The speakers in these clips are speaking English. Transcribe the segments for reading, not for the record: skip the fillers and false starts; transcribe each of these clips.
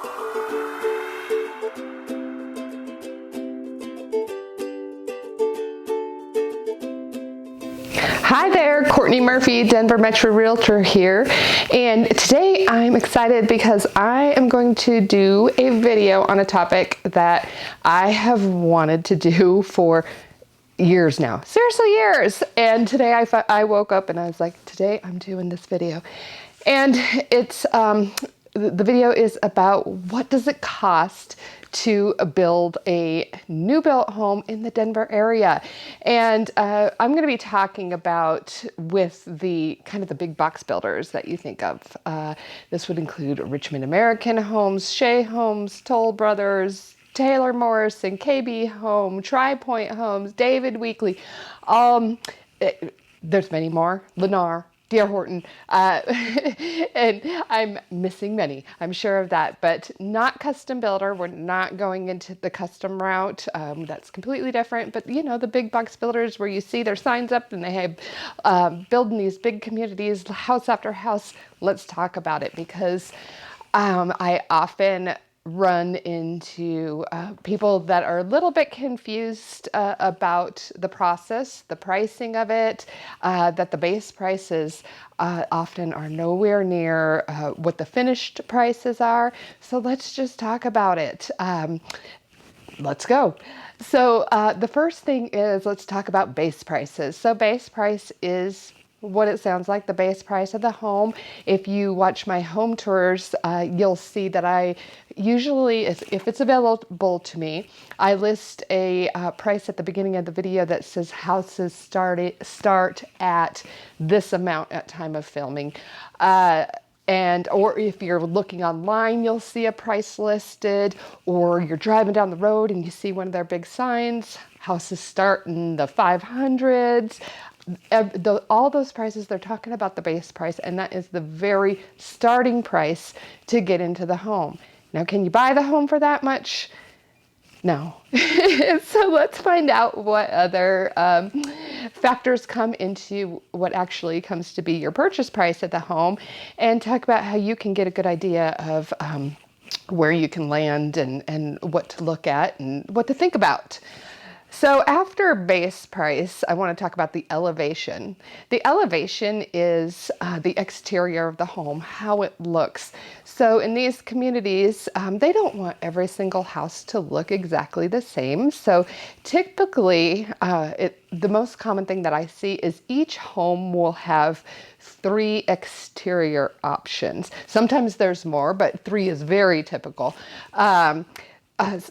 Hi there, Courtney Murphy, Denver Metro Realtor here, and today I'm excited because I am going to do a video on a topic that I have wanted to do for years now, seriously years. And today I woke up and I was like, today I'm doing this video. And it's the video is about what does it cost to build a new built home in the Denver area. And I'm going to be talking about with the kind of the big box builders that you think of. This would include Richmond American Homes, Shea Homes, Toll Brothers, Taylor Morrison, KB Home, Tri-Point Homes, David Weekley. There's many more. Lennar, D.R. Horton, and I'm missing many, I'm sure of that, but not custom builder. We're not going into the custom route. That's completely different, but you know, the big box builders where you see their signs up and they have building these big communities, house after house. Let's talk about it because I often run into people that are a little bit confused about the process, the pricing of it, that the base prices often are nowhere near what the finished prices are. So let's just talk about it. Let's go. So the first thing is, let's talk about base prices. So base price is what it sounds like, the base price of the home. If you watch my home tours, you'll see that I usually, if it's available to me, I list a price at the beginning of the video that says houses start at this amount at time of filming. Or if you're looking online, you'll see a price listed, or you're driving down the road and you see one of their big signs, houses start in the 500s. All those prices, they're talking about the base price, and that is the very starting price to get into the home. Now, can you buy the home for that much? No. So let's find out what other factors come into what actually comes to be your purchase price at the home, and talk about how you can get a good idea of where you can land and what to look at and what to think about. So after base price, I want to talk about the elevation. The elevation is the exterior of the home, how it looks. So in these communities, they don't want every single house to look exactly the same. So typically, the most common thing that I see is each home will have 3 exterior options. Sometimes there's more, but 3 is very typical.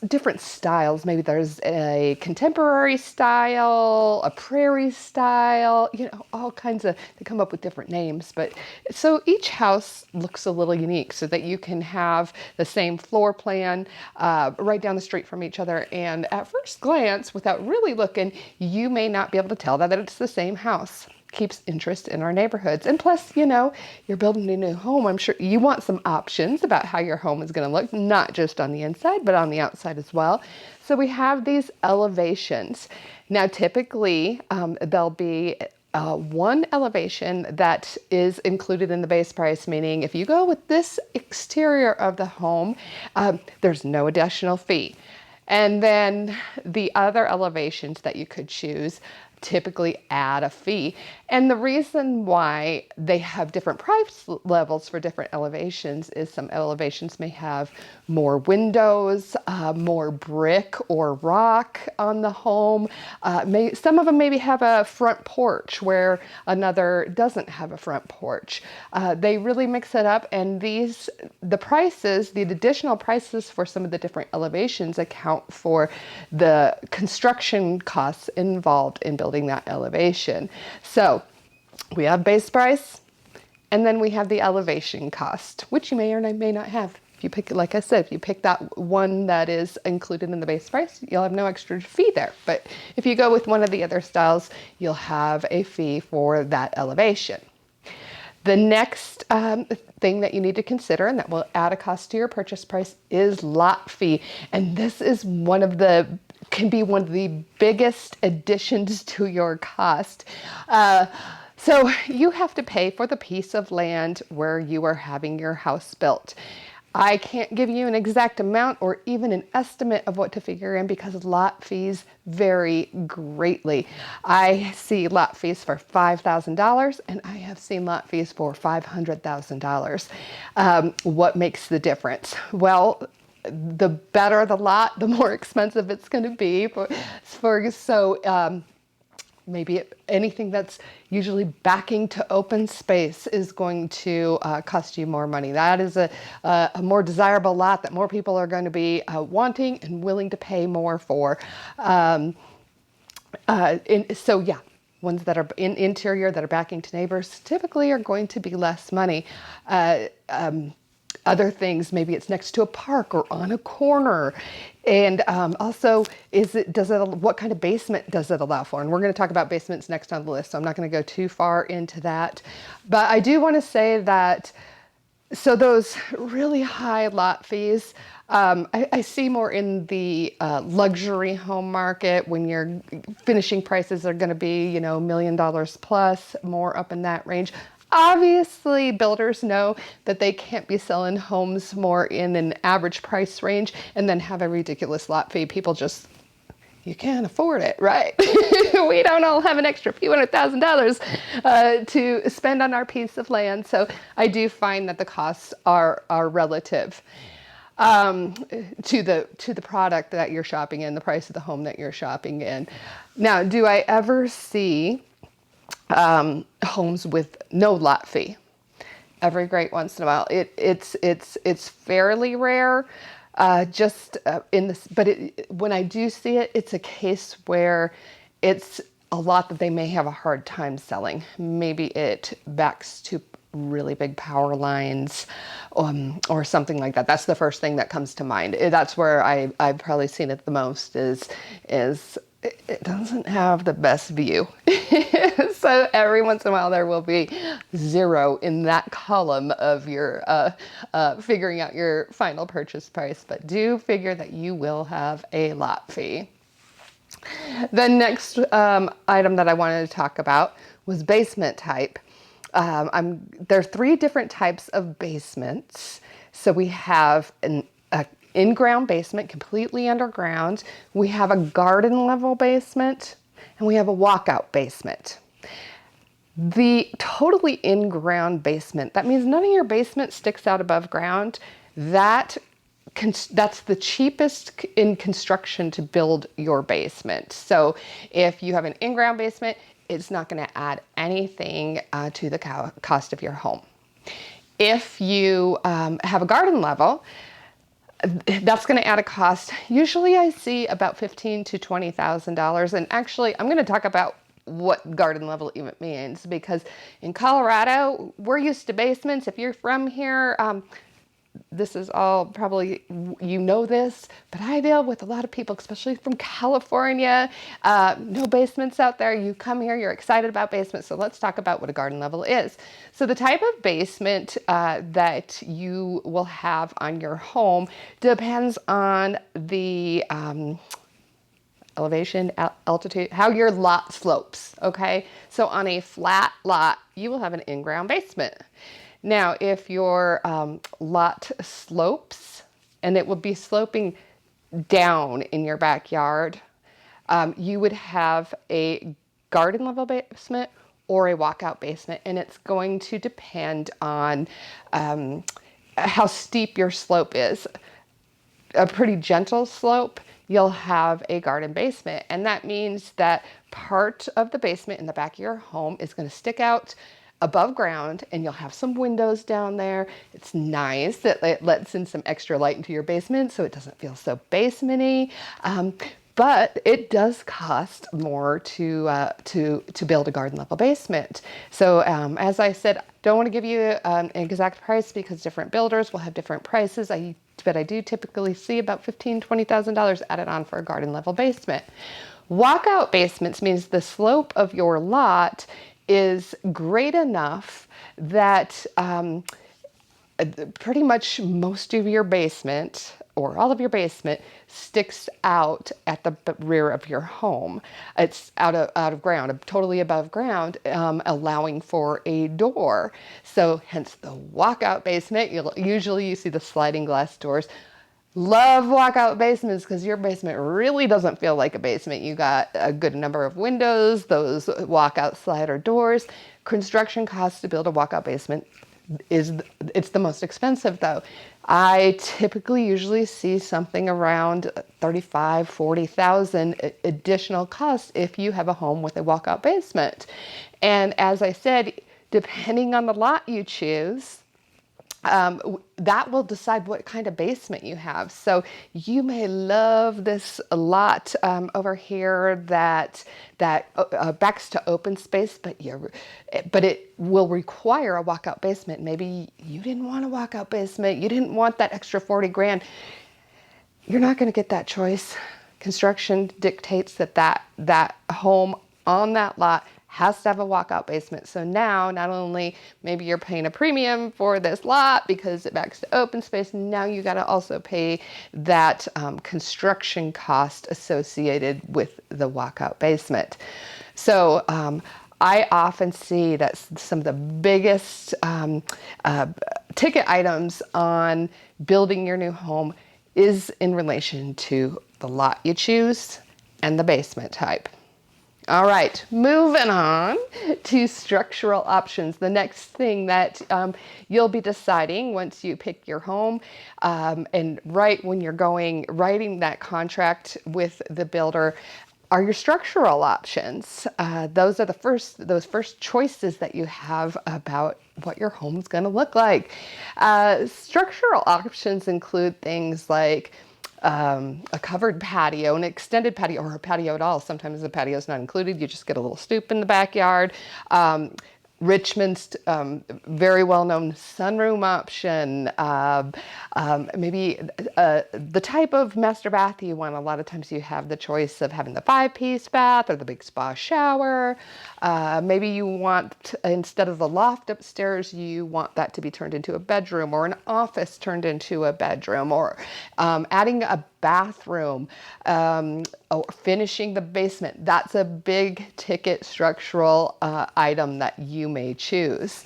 Different styles. Maybe there's a contemporary style, a prairie style, you know, all kinds of, they come up with different names. But so each house looks a little unique so that you can have the same floor plan right down the street from each other. And at first glance, without really looking, you may not be able to tell that it's the same house. Keeps interest in our neighborhoods. And plus, you know, you're building a new home. I'm sure you want some options about how your home is going to look, not just on the inside, but on the outside as well. So we have these elevations. Now, typically, there'll be one elevation that is included in the base price, meaning if you go with this exterior of the home, there's no additional fee. And then the other elevations that you could choose typically add a fee. And the reason why they have different price levels for different elevations is some elevations may have more windows, more brick or rock on the home. Some of them maybe have a front porch where another doesn't have a front porch. They really mix it up, and the additional prices for some of the different elevations account for the construction costs involved in building that elevation. So we have base price, and then we have the elevation cost, which you may or may not have. If you pick, like I said, if you pick that one that is included in the base price, you'll have no extra fee there. But if you go with one of the other styles, you'll have a fee for that elevation. The next thing that you need to consider, and that will add a cost to your purchase price, is lot fee. And this is can be one of the biggest additions to your cost. So you have to pay for the piece of land where you are having your house built. I can't give you an exact amount or even an estimate of what to figure in because lot fees vary greatly. I see lot fees for $5,000 and I have seen lot fees for $500,000. What makes the difference? Well, the better the lot, the more expensive it's going to be. Maybe anything that's usually backing to open space is going to cost you more money. That is a more desirable lot that more people are going to be wanting and willing to pay more for. Yeah, ones that are in interior that are backing to neighbors typically are going to be less money. Other things, maybe it's next to a park or on a corner. And also, what kind of basement does it allow for? And we're going to talk about basements next on the list, so I'm not going to go too far into that. But I do want to say that, so those really high lot fees, I see more in the luxury home market when your finishing prices are going to be, $1 million plus, more up in that range. Obviously, builders know that they can't be selling homes more in an average price range and then have a ridiculous lot fee. People just, you can't afford it, right? We don't all have an extra few $100,000 to spend on our piece of land. So I do find that the costs are relative to the product that you're shopping in, the price of the home that you're shopping in. Now, do I ever see homes with no lot fee? Every great once in a while. It's fairly rare. When I do see it, it's a case where it's a lot that they may have a hard time selling. Maybe it backs to really big power lines, or something like that. That's the first thing that comes to mind. That's where I've probably seen it the most is it doesn't have the best view. So every once in a while there will be 0 in that column of your figuring out your final purchase price, but do figure that you will have a lot fee. The next item that I wanted to talk about was basement type. There are 3 different types of basements. So we have an in-ground basement, completely underground. We have a garden level basement, and we have a walkout basement. The totally in-ground basement, that means none of your basement sticks out above ground. That's the cheapest in construction to build your basement. So if you have an in-ground basement, it's not going to add anything to the cost of your home. If you have a garden level, that's going to add a cost. Usually I see about $15,000 to $20,000. And actually, I'm going to talk about what garden level even means, because in Colorado, we're used to basements. If you're from here, this is all probably, this, but I deal with a lot of people, especially from California. No basements out there. You come here, you're excited about basements. So let's talk about what a garden level is. So the type of basement that you will have on your home depends on the elevation, altitude, how your lot slopes, okay? So on a flat lot, you will have an in-ground basement. Now, if your lot slopes, and it will be sloping down in your backyard, you would have a garden level basement or a walkout basement, and it's going to depend on how steep your slope is. A pretty gentle slope, you'll have a garden basement, and that means that part of the basement in the back of your home is going to stick out above ground, and you'll have some windows down there. It's nice that it lets in some extra light into your basement so it doesn't feel so basement-y. But it does cost more to build a garden level basement. So as I said, don't want to give you an exact price because different builders will have different prices. But I do typically see about $15,000 to $20,000 added on for a garden level basement. Walkout basements means the slope of your lot is great enough that pretty much most of your basement or all of your basement sticks out at the rear of your home. It's out of ground, totally above ground, allowing for a door. So hence the walkout basement. Usually you see the sliding glass doors. Love walkout basements because your basement really doesn't feel like a basement. You got a good number of windows, those walkout slider doors. Construction costs to build a walkout basement it's the most expensive though. I typically usually see something around 35, 40,000 additional costs if you have a home with a walkout basement. And as I said, depending on the lot you choose, that will decide what kind of basement you have. So you may love this lot over here that backs to open space, but it will require a walkout basement. Maybe you didn't want a walkout basement. You didn't want that extra 40 grand. You're not going to get that choice. Construction dictates that home on that lot has to have a walkout basement. So now not only maybe you're paying a premium for this lot because it backs to open space, now you got to also pay that construction cost associated with the walkout basement. So I often see that some of the biggest ticket items on building your new home is in relation to the lot you choose and the basement type. All right, moving on to structural options. The next thing that you'll be deciding once you pick your home and right when you're writing that contract with the builder are your structural options. Those are those first choices that you have about what your home's going to look like. Structural options include things like a covered patio, an extended patio, or a patio at all. Sometimes the patio is not included. You just get a little stoop in the backyard. Richmond's very well-known sunroom option, maybe the type of master bath you want. A lot of times you have the choice of having the 5-piece bath or the big spa shower. Maybe you want, instead of the loft upstairs, you want that to be turned into a bedroom or an office turned into a bedroom, or adding a bathroom, or finishing the basement. That's a big ticket structural item that you may choose.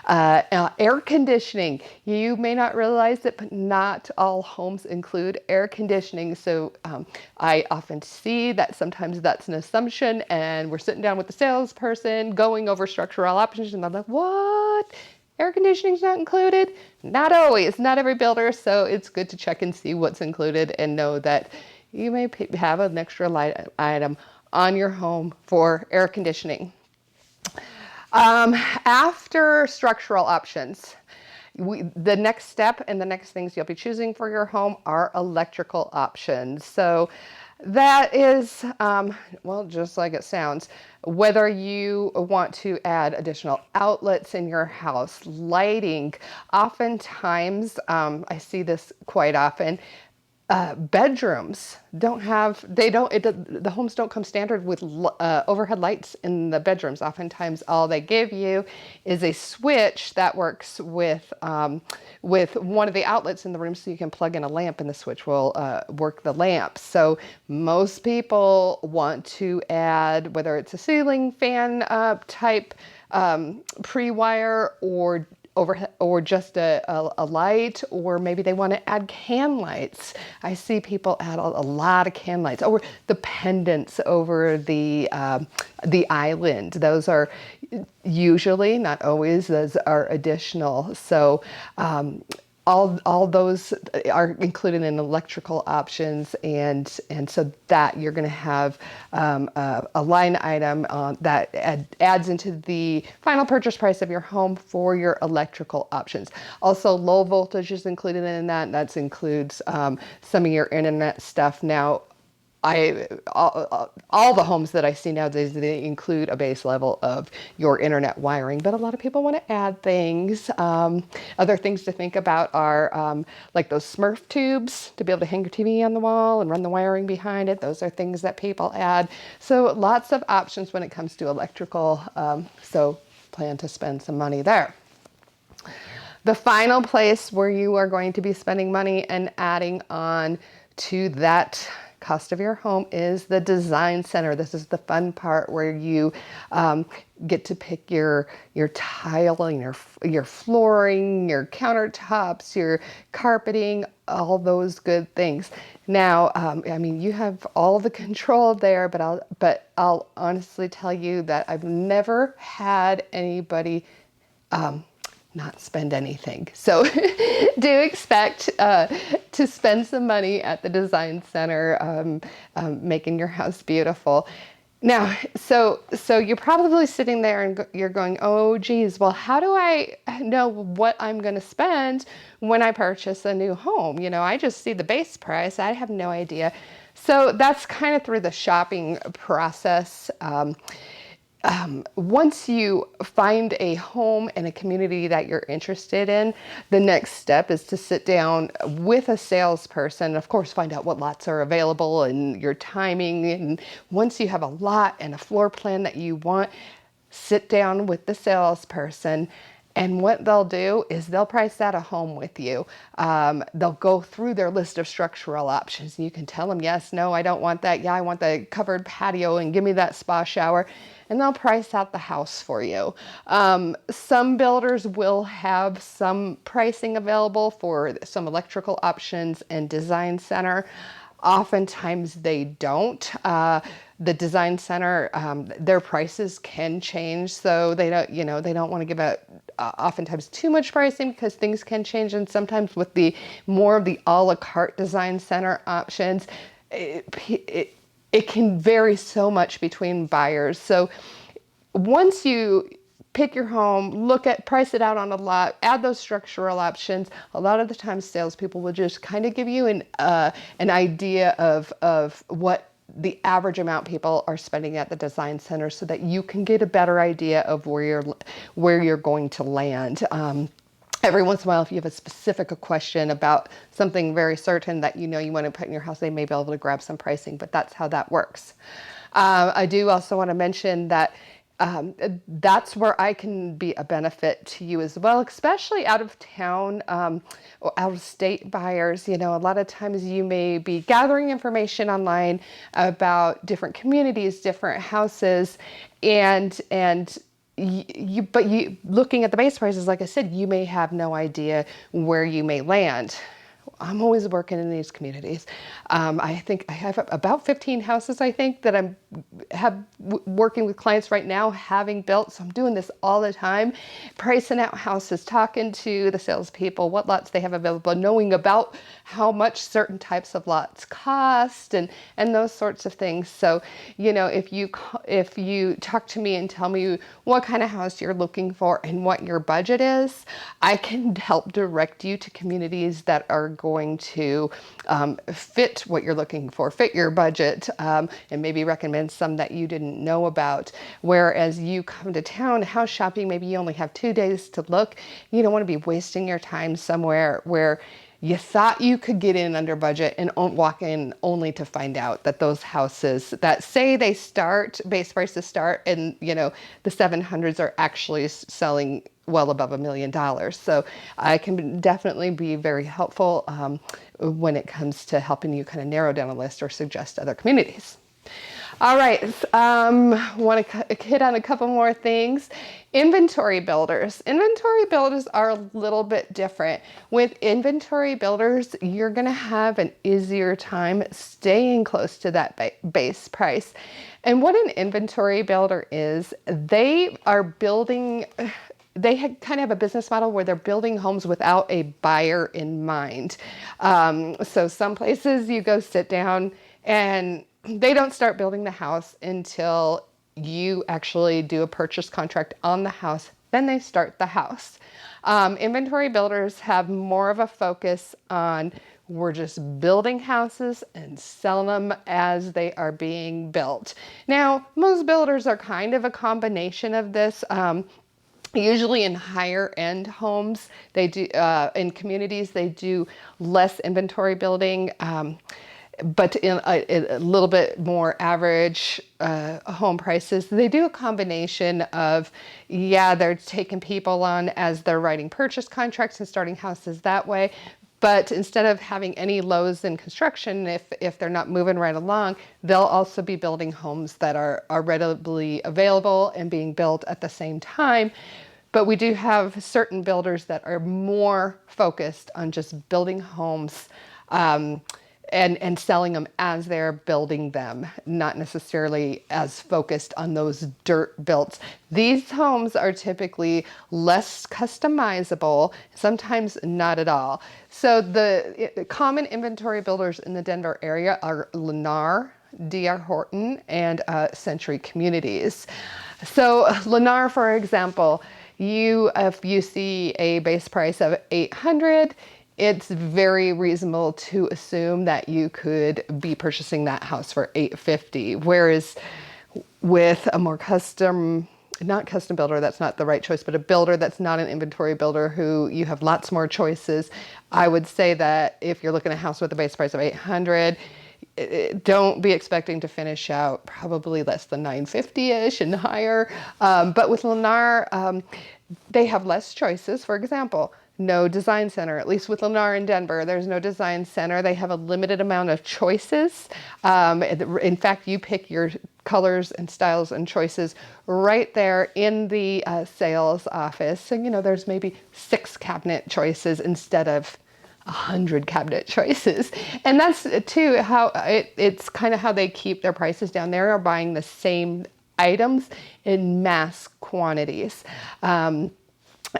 Air conditioning. You may not realize it, but not all homes include air conditioning. So I often see that sometimes that's an assumption, and we're sitting down with the salesperson going over structural options, and I'm like, what? Air conditioning's not included? Not always, not every builder, so it's good to check and see what's included and know that you may have an extra light item on your home for air conditioning. After structural options, the next step and the next things you'll be choosing for your home are electrical options. So that is, well, just like it sounds, whether you want to add additional outlets in your house, lighting. Oftentimes, I see this quite often, bedrooms the homes don't come standard with overhead lights in the bedrooms. Oftentimes all they give you is a switch that works with one of the outlets in the room, so you can plug in a lamp and the switch will work the lamp. So most people want to add, whether it's a ceiling fan type pre-wire or overhead, or just a light, or maybe they want to add can lights. I see people add a lot of can lights, or the pendants over the island. Those are usually, not always, those are additional. So all those are included in electrical options, and so that you're going to have a line item that adds into the final purchase price of your home for your electrical options. Also, low voltage is included in that. That includes some of your internet stuff. Now, all the homes that I see nowadays, they include a base level of your internet wiring, but a lot of people want to add things. Other things to think about are like those Smurf tubes to be able to hang your TV on the wall and run the wiring behind it. Those are things that people add. So lots of options when it comes to electrical. So plan to spend some money there. The final place where you are going to be spending money and adding on to that cost of your home is the design center. This is the fun part where you get to pick your tiling, your flooring, your countertops, your carpeting, all those good things. Now, I mean, you have all the control there, but I'll honestly tell you that I've never had anybody not spend anything. So do expect to spend some money at the design center, making your house beautiful. Now, so you're probably sitting there and you're going, oh, geez, well, how do I know what I'm going to spend when I purchase a new home? You know, I just see the base price. I have no idea. So that's kind of through the shopping process. Once you find a home and a community that you're interested in, the next step is to sit down with a salesperson. Of course, find out what lots are available and your timing. And once you have a lot and a floor plan that you want, sit down with the salesperson. And what they'll do is they'll price out a home with you. They'll go through their list of structural options. You can tell them, yes, no, I don't want that. Yeah, I want the covered patio and give me that spa shower. And they'll price out the house for you. Some builders will have some pricing available for some electrical options and design center. Oftentimes they don't. The design center, their prices can change, so they don't, they don't want to give out oftentimes too much pricing because things can change. And sometimes with the more of the a la carte design center options, it can vary so much between buyers. So once you pick your home, price it out on a lot, add those structural options. A lot of the times salespeople will just kind of give you an idea of what the average amount people are spending at the design center so that you can get a better idea of where you're going to land. Every once in a while, if you have a specific question about something very certain that you want to put in your house, they may be able to grab some pricing, but that's how that works. I do also want to mention that that's where I can be a benefit to you as well, especially out of town or out of state buyers. A lot of times you may be gathering information online about different communities, different houses, and but looking at the base prices, like I said, you may have no idea where you may land. I'm always working in these communities. I think I have about 15 houses, I think, that I'm working with clients right now, having built. So I'm doing this all the time, pricing out houses, talking to the salespeople, what lots they have available, knowing about how much certain types of lots cost and those sorts of things. So, if you talk to me and tell me what kind of house you're looking for and what your budget is, I can help direct you to communities that are going to fit what you're looking for, fit your budget, and maybe recommend some that you didn't know about. Whereas you come to town house shopping, maybe you only have 2 days to look. You don't want to be wasting your time somewhere where you thought you could get in under budget and walk in only to find out that those houses that say they base prices start in, the 700s are actually selling well above $1 million. So I can definitely be very helpful when it comes to helping you kind of narrow down a list or suggest other communities. All right, want to hit on a couple more things. Inventory builders. Inventory builders are a little bit different. With inventory builders, you're going to have an easier time staying close to that base price. And what an inventory builder is, they are building... They kind of have a business model where they're building homes without a buyer in mind. So some places you go sit down and they don't start building the house until you actually do a purchase contract on the house. Then they start the house. Inventory builders have more of a focus on we're just building houses and selling them as they are being built. Now, most builders are kind of a combination of this. Usually in higher end homes, they do in communities, they do less inventory building. but in a little bit more average home prices. They do a combination of, yeah, they're taking people on as they're writing purchase contracts and starting houses that way. But instead of having any lows in construction, if they're not moving right along, they'll also be building homes that are readily available and being built at the same time. But we do have certain builders that are more focused on just building homes and selling them as they're building them, not necessarily as focused on those dirt builds. These homes are typically less customizable, sometimes not at all. So the common inventory builders in the Denver area are Lennar, D.R. Horton, and Century Communities. So Lennar, for example, if you see a base price of $800, it's very reasonable to assume that you could be purchasing that house for $850. Whereas with a more not custom builder, that's not the right choice, but a builder that's not an inventory builder who you have lots more choices, I would say that if you're looking at a house with a base price of $800, don't be expecting to finish out probably less than $950-ish and higher. But with Lennar, they have less choices. For example, no design center. At least with Lennar in Denver, there's no design center. They have a limited amount of choices. In fact, you pick your colors and styles and choices right there in the sales office. So, there's maybe 6 cabinet choices instead of 100 cabinet choices. And that's too how it's kind of how they keep their prices down. They are buying the same items in mass quantities.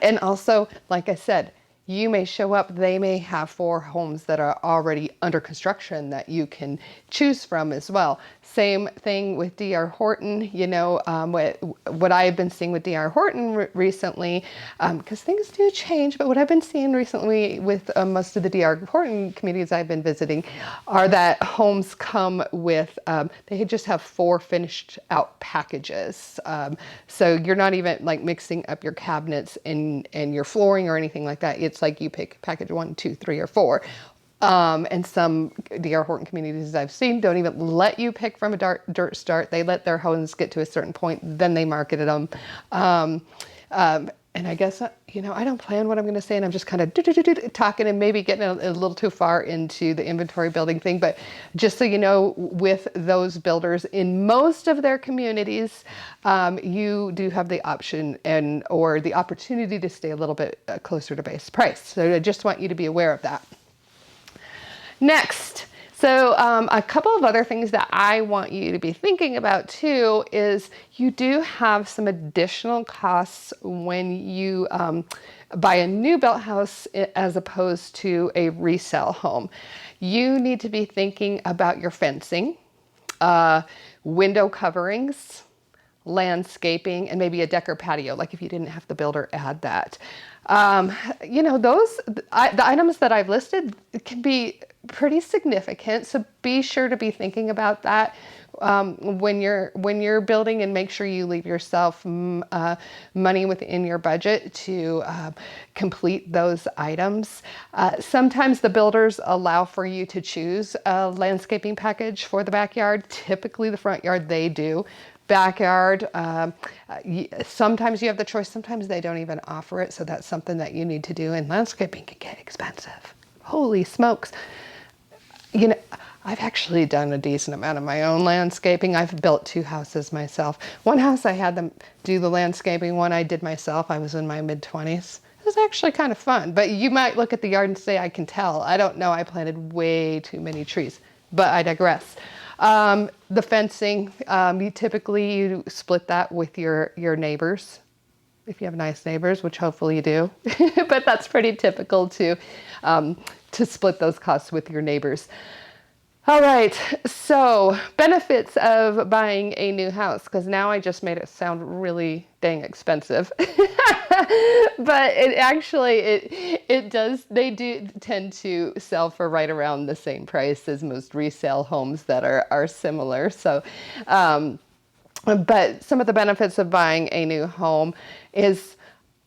And also, like I said, you may show up, they may have 4 homes that are already under construction that you can choose from as well. Same thing with D.R. Horton. What I've been seeing with D.R. Horton recently, because things do change, but what I've been seeing recently with most of the D.R. Horton communities I've been visiting are that homes come with, they just have 4 finished out packages. So you're not even like mixing up your cabinets and your flooring or anything like that. It's like you pick package 1, 2, 3, or 4. And some D.R. Horton communities I've seen don't even let you pick from a dirt start. They let their homes get to a certain point, then they marketed them. And I guess, I don't plan what I'm going to say, and I'm just kind of talking and maybe getting a little too far into the inventory building thing. But just so you know, with those builders, in most of their communities, you do have the option or the opportunity to stay a little bit closer to base price. So I just want you to be aware of that. Next, so a couple of other things that I want you to be thinking about too is you do have some additional costs when you buy a new built house as opposed to a resale home. You need to be thinking about your fencing, window coverings, landscaping, and maybe a deck or patio, like if you didn't have the builder add that. The items that I've listed can be pretty significant, so be sure to be thinking about that when you're building, and make sure you leave yourself money within your budget to complete those items. Sometimes the builders allow for you to choose a landscaping package for the backyard. Typically the front yard they do. Backyard, sometimes you have the choice, sometimes they don't even offer it, so that's something that you need to do, and landscaping can get expensive. Holy smokes. I've actually done a decent amount of my own landscaping. I've built 2 houses myself. One house I had them do the landscaping, one I did myself. I was in my mid-20s. It was actually kind of fun, but you might look at the yard and say, I can tell. I don't know, I planted way too many trees, but I digress. The fencing, you split that with your neighbors, if you have nice neighbors, which hopefully you do. But that's pretty typical to split those costs with your neighbors. All right, so benefits of buying a new house, because now I just made it sound really dang expensive. But they do tend to sell for right around the same price as most resale homes that are similar. So, but some of the benefits of buying a new home is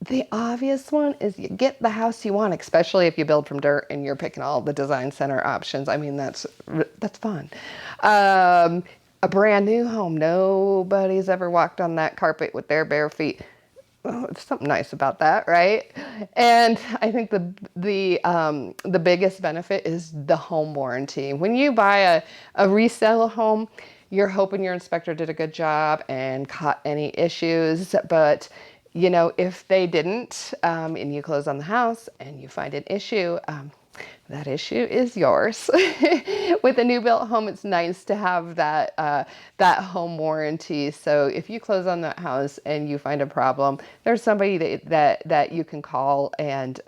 The obvious one is you get the house you want, especially if you build from dirt and you're picking all the design center options. I mean, that's fun. A brand new home, nobody's ever walked on that carpet with their bare feet. Oh, there's something nice about that, right? And I think the biggest benefit is the home warranty. When you buy a resale home, you're hoping your inspector did a good job and caught any issues. But you know, if they didn't, and you close on the house and you find an issue, that issue is yours. With a new built home, it's nice to have that home warranty. So if you close on that house and you find a problem, there's somebody that you can call, and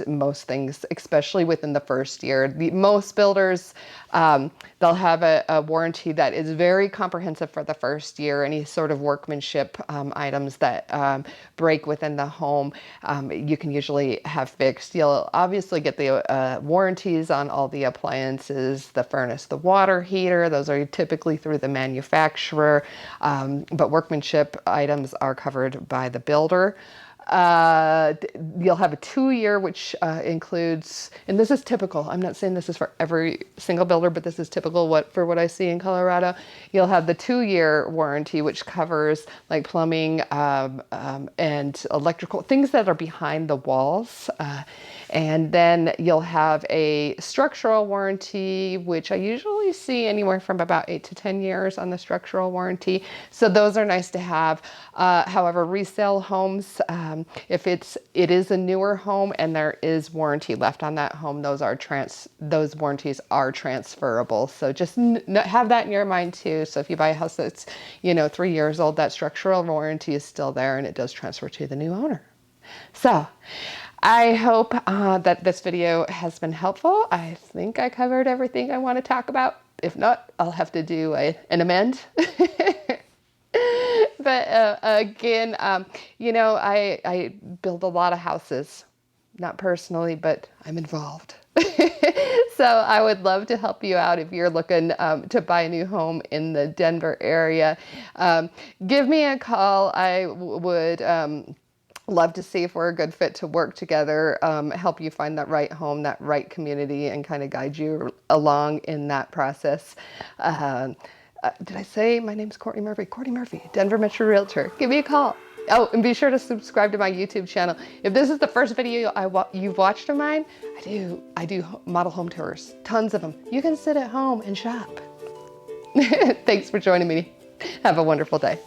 most things, especially within the first year. Most builders, they'll have a warranty that is very comprehensive for the first year. Any sort of workmanship items that break within the home, you can usually have fixed. You'll obviously get the warranties on all the appliances, the furnace, the water heater. Those are typically through the manufacturer, but workmanship items are covered by the builder. You'll have a 2-year, which includes, and this is typical, I'm not saying this is for every single builder, but this is typical for what I see in Colorado. You'll have the 2-year warranty, which covers like plumbing and electrical, things that are behind the walls. And then you'll have a structural warranty, which I usually see anywhere from about 8 to 10 years on the structural warranty. So those are nice to have. However, resale homes, if it is a newer home and there is warranty left on that home, those warranties are transferable. So just have that in your mind too. So if you buy a house that's 3 years old, that structural warranty is still there and it does transfer to the new owner. So I hope that this video has been helpful. I think I covered everything I want to talk about. If not, I'll have to do an amend. But again, I build a lot of houses, not personally, but I'm involved. So I would love to help you out if you're looking to buy a new home in the Denver area. Give me a call. I would love to see if we're a good fit to work together, help you find that right home, that right community, and kind of guide you along in that process. Did I say my name's Courtney Murphy? Courtney Murphy, Denver Metro Realtor. Give me a call. Oh, and be sure to subscribe to my YouTube channel. If this is the first video you've watched of mine, I do model home tours, tons of them. You can sit at home and shop. Thanks for joining me. Have a wonderful day.